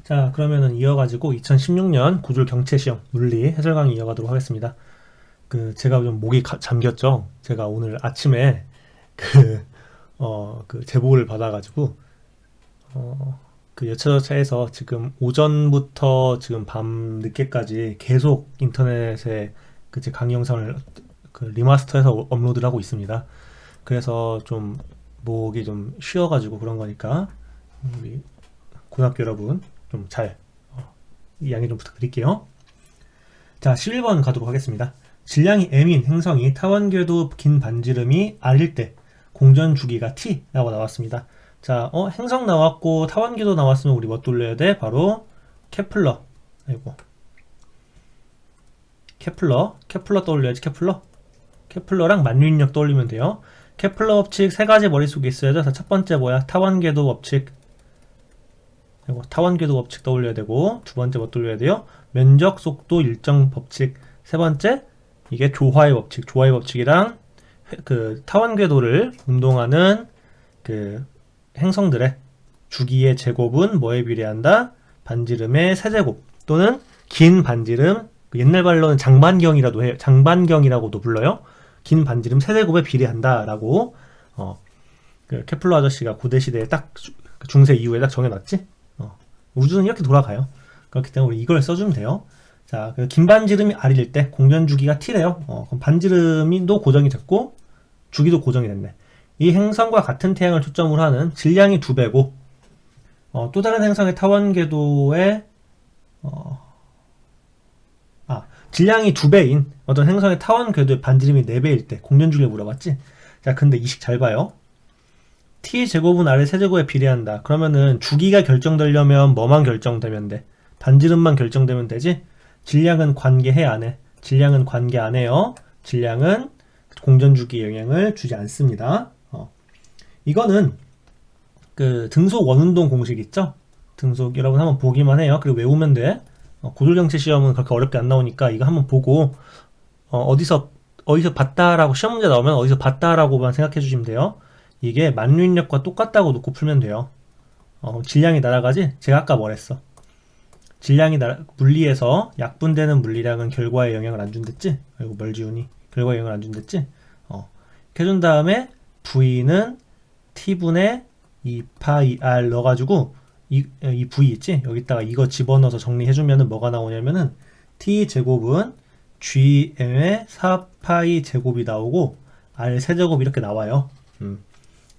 자, 그러면은 이어가지고 2016년 구졸 경채 시험 물리 해설 강의 이어가도록 하겠습니다. 제가 좀 목이 잠겼죠? 제가 오늘 아침에 그, 제보를 받아가지고, 여차저차해서 지금 오전부터 지금 밤 늦게까지 계속 인터넷에 제 강의 영상을 리마스터해서 업로드를 하고 있습니다. 그래서 좀 목이 좀 쉬어가지고 그런 거니까, 우리 고등학교 여러분 좀 잘 양해 좀 부탁드릴게요. 자, 11번 가도록 하겠습니다. 질량이 m인 행성이 타원궤도 긴 반지름이 r일 때 공전 주기가 t라고 나왔습니다. 자, 행성 나왔고 타원궤도 나왔으면 우리 뭐 돌려야 돼? 바로 케플러. 아이고. 케플러 떠올려야지. 케플러랑 만유인력 떠올리면 돼요. 케플러 법칙 세 가지 머릿속에 있어야죠. 자, 첫 번째 뭐야? 타원궤도 법칙. 타원궤도 법칙 떠올려야 되고, 두 번째 뭐 떠올려야 돼요? 면적, 속도, 일정 법칙. 세 번째, 이게 조화의 법칙. 조화의 법칙이랑 타원궤도를 운동하는 행성들의 주기의 제곱은 뭐에 비례한다? 반지름의 세제곱 또는 긴 반지름, 옛날 말로는 장반경이라도 해요. 장반경이라고도 불러요. 긴 반지름 세제곱에 비례한다 라고 케플러 아저씨가 고대시대에 딱 중세 이후에 딱 정해놨지. 우주는 이렇게 돌아가요. 그렇기 때문에 우리 이걸 써주면 돼요. 자, 긴 반지름이 r일 때 공전 주기가 t래요. 그럼 반지름도 고정이 됐고 주기도 고정이 됐네. 이 행성과 같은 태양을 초점으로 하는 질량이 2배고 또 다른 행성의 타원궤도의 질량이 2배인 어떤 행성의 타원궤도의 반지름이 4배일 때 공전 주기를 물어봤지. 자, 근데 이 식 잘 봐요. t제곱은 r의 세제곱에 비례한다. 그러면은 주기가 결정되려면 뭐만 결정되면 돼? 반지름만 결정되면 되지? 질량은 관계해 안 해? 질량은 관계 안 해요. 질량은 공전주기에 영향을 주지 않습니다. 이거는 등속 원운동 공식 있죠? 등속 여러분 한번 보기만 해요. 그리고 외우면 돼. 고졸경채 시험은 그렇게 어렵게 안 나오니까 이거 한번 보고 어디서 봤다라고 시험 문제 나오면 어디서 봤다라고만 생각해 주시면 돼요. 이게 만유인력과 똑같다고 놓고 풀면 돼요. 질량이 날아가지? 제가 아까 뭐랬어? 물리에서 약분되는 물리량은 결과에 영향을 안 준댔지? 아이고 멀지훈이 결과에 영향을 안 준댔지? 이렇게 해준 다음에 V는 T분의 2파이 R 넣어가지고 이 V 있지? 여기다가 이거 집어넣어서 정리해주면은 뭐가 나오냐면은 T제곱은 GM의 4파이 제곱이 나오고 R 세제곱 이렇게 나와요.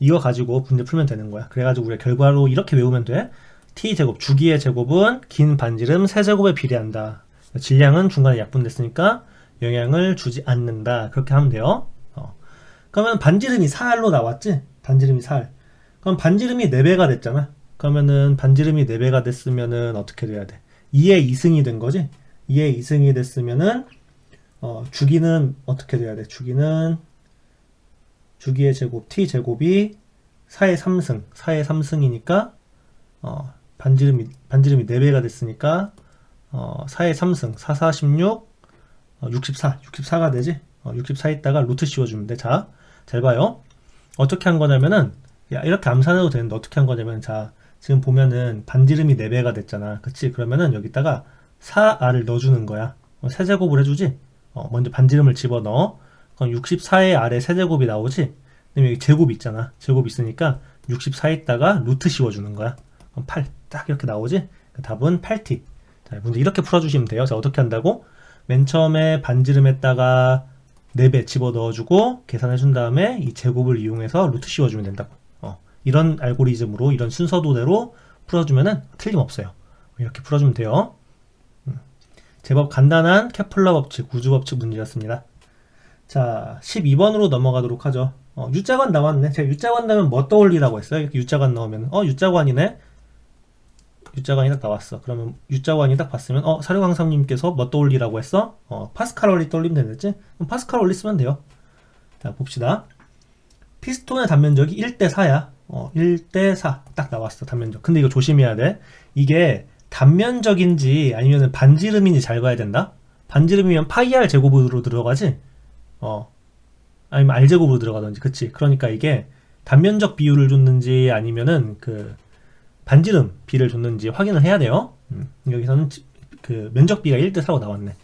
이거 가지고 문제 풀면 되는 거야. 그래가지고 우리가 결과로 이렇게 외우면 돼. t제곱, 주기의 제곱은 긴 반지름 세제곱에 비례한다. 질량은 중간에 약분됐으니까 영향을 주지 않는다. 그렇게 하면 돼요. 그러면 반지름이 4R로 나왔지? 반지름이 4R. 그럼 반지름이 4배가 됐잖아. 그러면은 반지름이 4배가 됐으면은 어떻게 돼야 돼? 2의 2승이 된 거지? 2의 2승이 됐으면은 주기는 어떻게 돼야 돼? 주기의 제곱 t제곱이 4의 3승 4의 3승이니까 반지름이 4배가 됐으니까 4의 3승 4, 4, 16 64가 되지. 64 있다가 루트 씌워주면 돼. 자, 잘 봐요. 어떻게 한 거냐면은 이렇게 암산해도 되는데 어떻게 한 거냐면 자, 지금 보면은 반지름이 4배가 됐잖아. 그치? 그러면은 여기다가 4r을 넣어주는 거야. 세제곱을 해주지. 먼저 반지름을 집어넣어. 그럼 64의 r의 세제곱이 나오지? 그다음에 여기 제곱 있잖아. 제곱 있으니까 64에다가 루트 씌워주는 거야. 그럼 8. 딱 이렇게 나오지? 답은 8t. 자, 문제 이렇게 풀어주시면 돼요. 자, 어떻게 한다고? 맨 처음에 반지름에다가 4배 집어 넣어주고 계산해준 다음에 이 제곱을 이용해서 루트 씌워주면 된다고. 이런 알고리즘으로 이런 순서도대로 풀어주면은 틀림없어요. 이렇게 풀어주면 돼요. 제법 간단한 케플러 법칙, 우주 법칙 문제였습니다. 자, 12번으로 넘어가도록 하죠. U자관 나왔네. 제가 U자관 나오면 뭐 떠올리라고 했어요? 이렇게 U자관 나오면 U자관이네. U자관이 딱 나왔어. 그러면 U자관이 딱 봤으면 사료강사님께서 뭐 떠올리라고 했어? 파스칼 원리 떠올리면 되겠지? 그럼 파스칼 원리 쓰면 돼요. 자, 봅시다. 피스톤의 단면적이 1대 4야. 1대 4 딱 나왔어. 단면적. 근데 이거 조심해야 돼. 이게 단면적인지 아니면 반지름인지 잘 봐야 된다. 반지름이면 파이 R 제곱으로 들어가지. 아니면 R제곱으로 들어가든지. 그치? 그러니까 이게 단면적 비율을 줬는지 아니면은 반지름 비를 줬는지 확인을 해야 돼요. 여기서는 그 면적비가 1대4로 나왔네.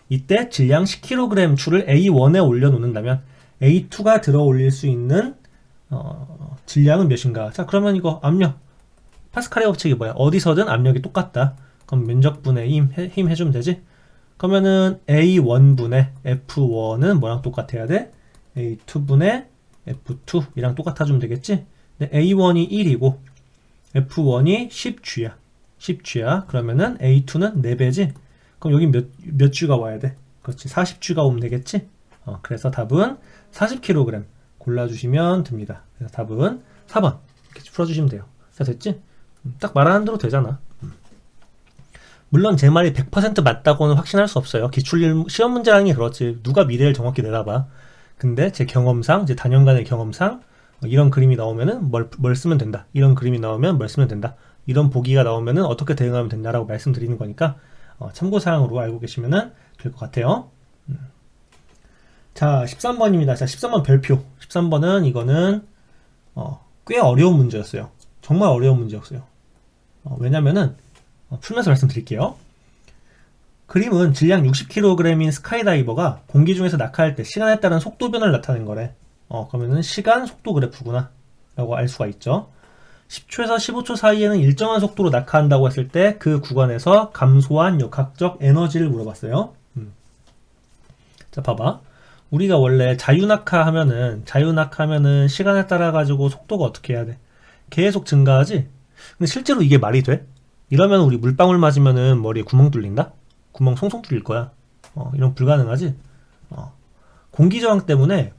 이때 질량 10kg 추를 A1에 올려놓는다면 A2가 들어 올릴 수 있는 질량은 몇인가? 자, 그러면 이거 압력 파스칼의 법칙이 뭐야? 어디서든 압력이 똑같다. 그럼 면적분의 힘 해주면 되지? 그러면은 A1분의 F1은 뭐랑 똑같아야 돼? A2분의 F2 이랑 똑같아주면 되겠지? 근데 A1이 1이고 F1이 10G야. 10G야. 그러면은 A2는 4배지? 그럼 여기 몇 G가 와야 돼? 그렇지. 40G가 오면 되겠지? 그래서 답은 40kg 골라주시면 됩니다. 그래서 답은 4번. 이렇게 풀어주시면 돼요. 자, 됐지? 딱 말하는 대로 되잖아. 물론 제 말이 100% 맞다고는 확신할 수 없어요. 기출 시험 문제라는 게 그렇지. 누가 미래를 정확히 내다봐. 근데 제 경험상, 제 단연간의 경험상 이런 그림이 나오면은 뭘 쓰면 된다. 이런 그림이 나오면 뭘 쓰면 된다. 이런 보기가 나오면은 어떻게 대응하면 된다라고 말씀드리는 거니까 참고사항으로 알고 계시면은 될 것 같아요. 자, 13번입니다. 자, 13번 별표. 13번은 이거는 꽤 어려운 문제였어요. 정말 어려운 문제였어요. 왜냐면은 풀면서 말씀드릴게요. 그림은 질량 60kg인 스카이다이버가 공기 중에서 낙하할 때 시간에 따른 속도 변화를 나타낸 거래. 그러면은 시간 속도 그래프구나 라고 알 수가 있죠. 10초에서 15초 사이에는 일정한 속도로 낙하한다고 했을 때 그 구간에서 감소한 역학적 에너지를 물어봤어요. 자, 봐봐. 우리가 원래 자유낙하하면은 시간에 따라 가지고 속도가 어떻게 해야 돼? 계속 증가하지? 근데 실제로 이게 말이 돼? 이러면 우리 물방울 맞으면은 머리에 구멍 뚫린다? 구멍 송송 뚫릴 거야. 이런 불가능하지? 공기저항 때문에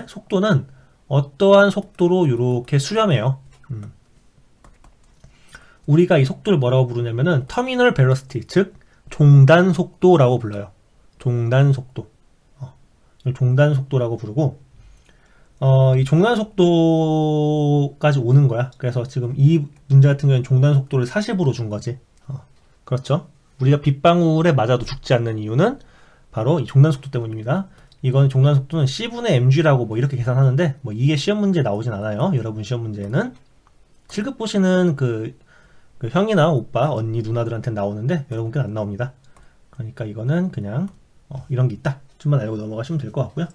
속도는 어떠한 속도로 이렇게 수렴해요. 우리가 이 속도를 뭐라고 부르냐면은 터미널 벨러시티, 즉 종단 속도라고 불러요. 종단 속도. 종단 속도라고 부르고 이 종단 속도까지 오는 거야. 그래서 지금 이 문제 같은 경우는 종단 속도를 40으로 준 거지. 그렇죠? 우리가 빗방울에 맞아도 죽지 않는 이유는 바로 이 종단 속도 때문입니다. 이건 종단 속도는 C분의 mg라고 뭐 이렇게 계산하는데 이게 시험 문제에 나오진 않아요. 여러분 시험 문제에는 7급 보시는 그 형이나 오빠, 언니, 누나들한테는 나오는데 여러분께는 안 나옵니다. 그러니까 이거는 그냥 이런 게 있다. 좀만 알고 넘어가시면 될 것 같고요.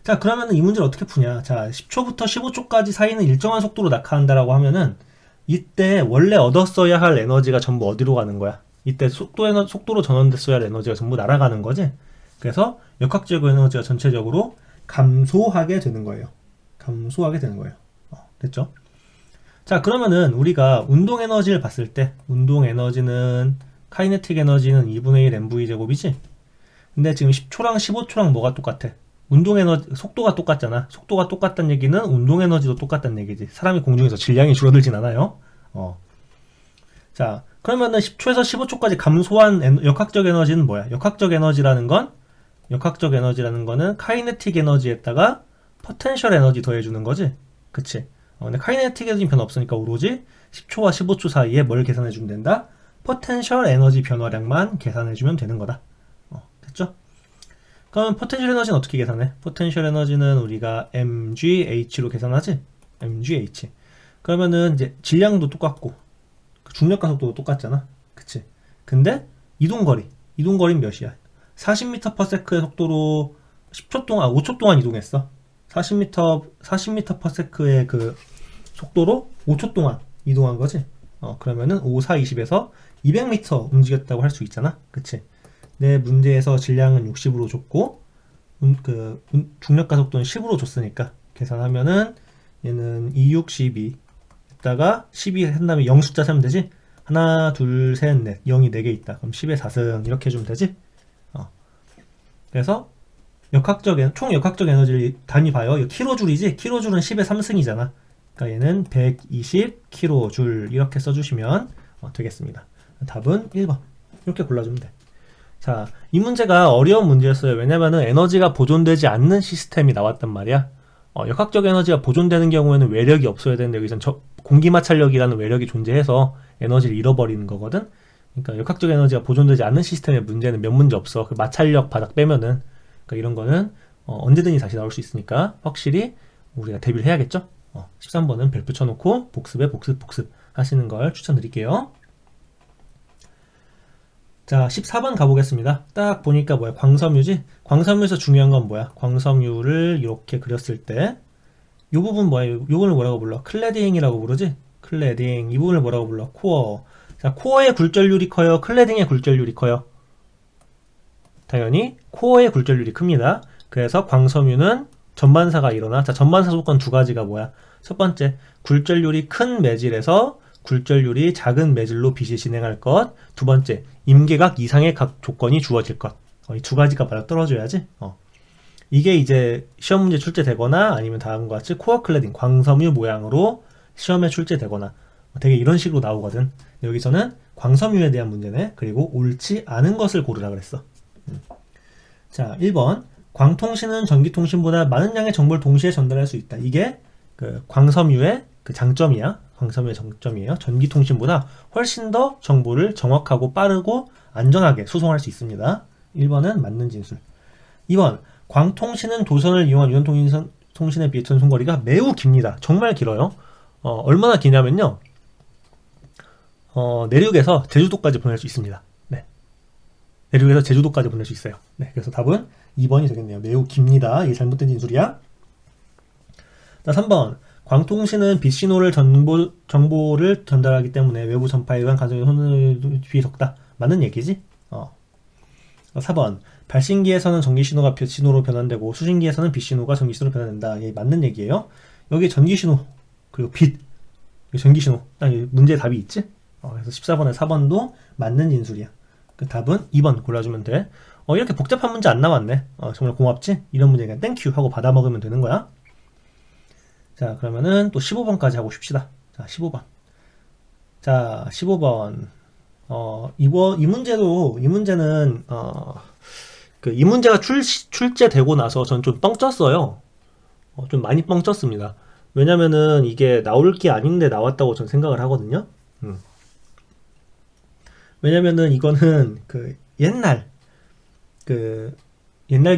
자, 그러면 이 문제를 어떻게 푸냐? 자, 10초부터 15초까지 사이는 일정한 속도로 낙하한다라고 하면은 이때 원래 얻었어야 할 에너지가 전부 어디로 가는 거야? 이때 속도로 전환됐어야 할 에너지가 전부 날아가는 거지? 그래서 역학적 에너지가 전체적으로 감소하게 되는 거예요. 감소하게 되는 거예요. 됐죠? 자, 그러면은 우리가 운동 에너지를 봤을 때 운동 에너지는 카이네틱 에너지는 2분의 1 mv 제곱이지? 근데 지금 10초랑 15초랑 뭐가 똑같아? 운동 에너지 속도가 똑같잖아. 속도가 똑같다는 얘기는 운동 에너지도 똑같다는 얘기지. 사람이 공중에서 질량이 줄어들진 않아요. 자, 그러면은 10초에서 15초까지 감소한 역학적 에너지는 뭐야? 역학적 에너지라는 거는 카이네틱 에너지에다가 포텐셜 에너지 더해주는 거지. 그치? 근데 카이네틱 에너지는 변화 없으니까 오로지 10초와 15초 사이에 뭘 계산해주면 된다? 포텐셜 에너지 변화량만 계산해주면 되는 거다. 됐죠? 그럼 포텐셜 에너지는 어떻게 계산해? 포텐셜 에너지는 우리가 mgh로 계산하지? mgh. 그러면은 이제 질량도 똑같고 중력과 속도도 똑같잖아. 그치? 근데 이동거리는 몇이야? 40m/s의 속도로 5초 동안 이동했어. 40m/s의 그 속도로 5초 동안 이동한 거지. 그러면은 5, 4, 20에서 200m 움직였다고 할 수 있잖아. 그치? 내 문제에서 질량은 60으로 줬고 중력과 속도는 10으로 줬으니까 계산하면은 얘는 2, 6, 12 있다가 12 한 다음에 0 숫자 세면 되지? 하나, 둘, 셋, 넷 0이 4개 있다. 그럼 10의 4승 이렇게 해주면 되지? 그래서 총 역학적 에너지 단위 봐요. 이거 킬로줄이지? 킬로줄은 10의 3승이잖아. 그러니까 얘는 120 킬로줄 이렇게 써주시면 되겠습니다. 답은 1번 이렇게 골라주면 돼. 자, 이 문제가 어려운 문제였어요. 왜냐면은 에너지가 보존되지 않는 시스템이 나왔단 말이야. 역학적 에너지가 보존되는 경우에는 외력이 없어야 되는데 여기선 공기마찰력이라는 외력이 존재해서 에너지를 잃어버리는 거거든. 그러니까 역학적 에너지가 보존되지 않는 시스템의 문제는 몇 문제 없어. 그 마찰력 바닥 빼면은 그러니까 이런 거는 언제든지 다시 나올 수 있으니까 확실히 우리가 대비를 해야겠죠. 13번은 별표 쳐놓고 복습 하시는 걸 추천드릴게요. 자, 14번 가보겠습니다. 딱 보니까 뭐야? 광섬유지? 광섬유에서 중요한 건 뭐야? 광섬유를 이렇게 그렸을 때, 이 부분 뭐야? 이 부분을 뭐라고 불러? 클래딩이라고 부르지? 클래딩. 이 부분을 뭐라고 불러? 코어. 자, 코어의 굴절률이 커요? 클래딩의 굴절률이 커요? 당연히 코어의 굴절률이 큽니다. 그래서 광섬유는 전반사가 일어나. 자, 전반사 조건 두 가지가 뭐야? 첫 번째, 굴절률이 큰 매질에서 굴절률이 작은 매질로 빛이 진행할 것. 두 번째, 임계각 이상의 각 조건이 주어질 것. 이 두 가지가 맞아 떨어져야지. 이게 이제 시험 문제 출제되거나 아니면 다음과 같이 코어 클래딩, 광섬유 모양으로 시험에 출제되거나 되게 이런 식으로 나오거든. 여기서는 광섬유에 대한 문제네. 그리고 옳지 않은 것을 고르라 그랬어. 자, 1번. 광통신은 전기통신보다 많은 양의 정보를 동시에 전달할 수 있다. 이게 그 광섬유의 그 장점이야. 광섬유의 장점이에요. 전기통신보다 훨씬 더 정보를 정확하고 빠르고 안전하게 수송할 수 있습니다. 1번은 맞는 진술. 2번. 광통신은 도선을 이용한 유선통신에 비해 전송거리가 매우 깁니다. 정말 길어요. 얼마나 기냐면요. 내륙에서 제주도까지 보낼 수 있습니다. 네. 내륙에서 제주도까지 보낼 수 있어요. 네. 그래서 답은 2번이 되겠네요. 매우 깁니다. 이게 잘못된 진술이야. 자, 3번. 광통신은 빛신호를 정보를 전달하기 때문에 외부 전파에 의한 간섭의 손실이 적다. 맞는 얘기지? 4번. 발신기에서는 전기신호가 빛신호로 변환되고 수신기에서는 빛신호가 전기신호로 변환된다. 이게 맞는 얘기예요. 여기 전기신호 그리고 빛 전기신호 딱 문제에 답이 있지? 그래서 14번에 4번도 맞는 진술이야. 그 답은 2번 골라주면 돼. 이렇게 복잡한 문제 안 나왔네. 정말 고맙지? 이런 문제 그냥 땡큐 하고 받아먹으면 되는 거야. 자, 그러면은 또 15번까지 하고 싶시다. 자, 15번. 자, 15번. 이 문제는, 이 문제가 출제되고 나서 전 좀 뻥쳤어요. 좀 많이 뻥쳤습니다. 왜냐면은 이게 나올 게 아닌데 나왔다고 전 생각을 하거든요. 왜냐면은 이거는 옛날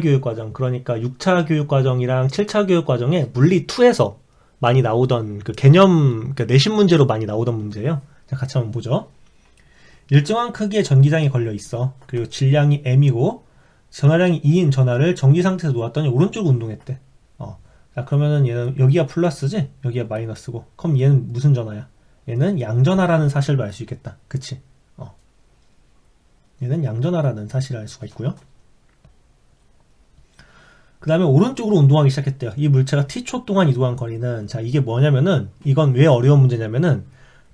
교육과정, 그러니까 6차 교육과정이랑 7차 교육과정에 물리 2에서 많이 나오던 개념, 내신 문제로 많이 나오던 문제예요. 자, 같이 한번 보죠. 일정한 크기의 전기장이 걸려 있어. 그리고 질량이 m이고 전하량이 2인 전하를 전기 상태에서 놓았더니 오른쪽 운동했대. 자, 그러면은 얘는 여기가 플러스지? 여기가 마이너스고. 그럼 얘는 무슨 전하야? 얘는 양전하라는 사실을 알 수 있겠다. 그치? 얘는 양전하라는 사실을 알 수가 있고요. 그 다음에 오른쪽으로 운동하기 시작했대요. 이 물체가 t초 동안 이동한 거리는, 자, 이게 뭐냐면은, 이건 왜 어려운 문제냐면은,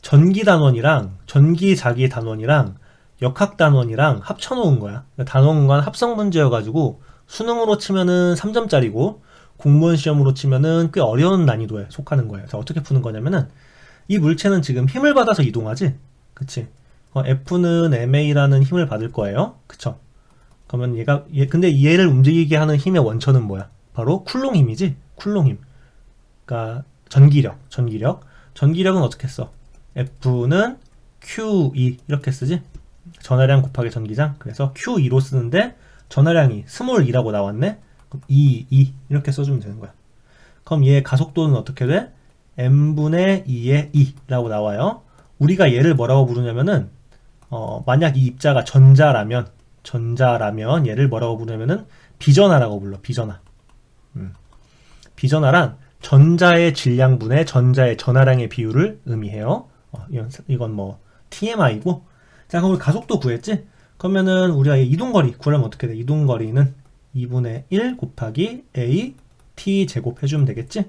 전기 단원이랑, 전기 자기 단원이랑, 역학 단원이랑 합쳐놓은 거야. 단원간 합성 문제여가지고, 수능으로 치면은 3점짜리고, 공무원 시험으로 치면은 꽤 어려운 난이도에 속하는 거예요. 자, 어떻게 푸는 거냐면은, 이 물체는 지금 힘을 받아서 이동하지? 그치? F는 ma라는 힘을 받을 거예요. 그쵸? 그러면 근데 얘를 움직이게 하는 힘의 원천은 뭐야? 바로 쿨롱 힘이지? 쿨롱 힘. 그러니까 전기력은 어떻게 써? F는 QE 이렇게 쓰지? 전하량 곱하기 전기장. 그래서 QE로 쓰는데 전하량이 스몰 e라고 나왔네? 그럼 E 이렇게 써주면 되는 거야. 그럼 얘의 가속도는 어떻게 돼? m분의 2의 2라고 나와요. 우리가 얘를 뭐라고 부르냐면은 만약 이 입자가 전자라면 얘를 뭐라고 부르냐면은 비전하라고 불러. 비전하. 비전하란 전자의 질량분의 전자의 전하량의 비율을 의미해요. 이건 뭐 TMI고. 자, 그럼 우리 가속도 구했지? 그러면은 우리가 이동거리 구하려면 어떻게 돼? 이동거리는 2분의 1 곱하기 A T 제곱 해주면 되겠지?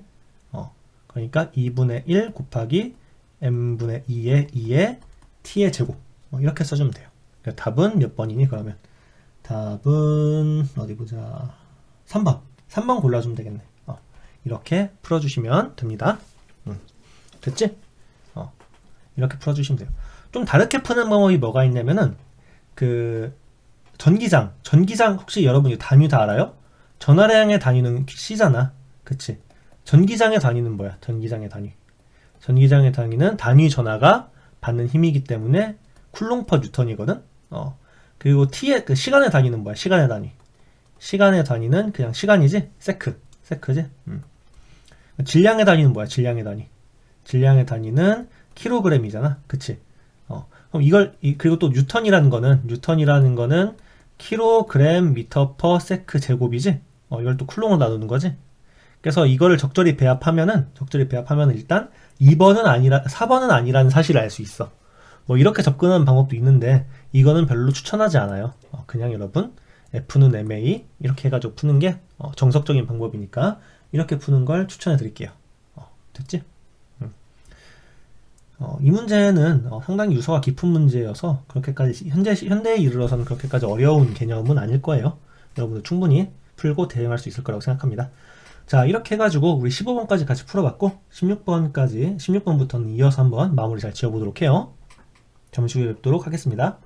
그러니까 2분의 1 곱하기 m분의 2의 t의 제곱. 이렇게 써주면 돼요. 그러니까 답은 몇 번이니 그러면? 답은 어디 보자. 3번 골라주면 되겠네. 이렇게 풀어주시면 됩니다. 됐지? 이렇게 풀어주시면 돼요. 좀 다르게 푸는 방법이 뭐가 있냐면은 전기장 혹시 여러분 이 단위 다 알아요? 전하량의 단위는 C잖아. 그치? 전기장의 단위는 뭐야? 전기장의 단위는 단위 전하가 받는 힘이기 때문에 쿨롱 퍼 뉴턴이거든. 그리고 t의 시간의 단위는 뭐야? 시간의 단위는 그냥 시간이지. 세크지. 질량의 단위는 뭐야? 질량의 단위는 킬로그램이잖아. 그치? 그럼 그리고 또 뉴턴이라는 거는 킬로그램 미터 퍼 세크 제곱이지? 이걸 또 쿨롱으로 나누는 거지? 그래서 이거를 적절히 배합하면은 일단 2번은 아니라, 4번은 아니라는 사실을 알 수 있어. 뭐 이렇게 접근하는 방법도 있는데, 이거는 별로 추천하지 않아요. 그냥 여러분, F는 MA, 이렇게 해가지고 푸는 게 정석적인 방법이니까, 이렇게 푸는 걸 추천해 드릴게요. 됐지? 이 문제는 상당히 유서가 깊은 문제여서 그렇게까지 현대에 이르러서는 그렇게까지 어려운 개념은 아닐 거예요. 여러분들 충분히 풀고 대응할 수 있을 거라고 생각합니다. 자, 이렇게 해가지고 우리 15번까지 같이 풀어봤고 16번부터는 이어서 한번 마무리 잘 지어보도록 해요. 잠시 후에 뵙도록 하겠습니다.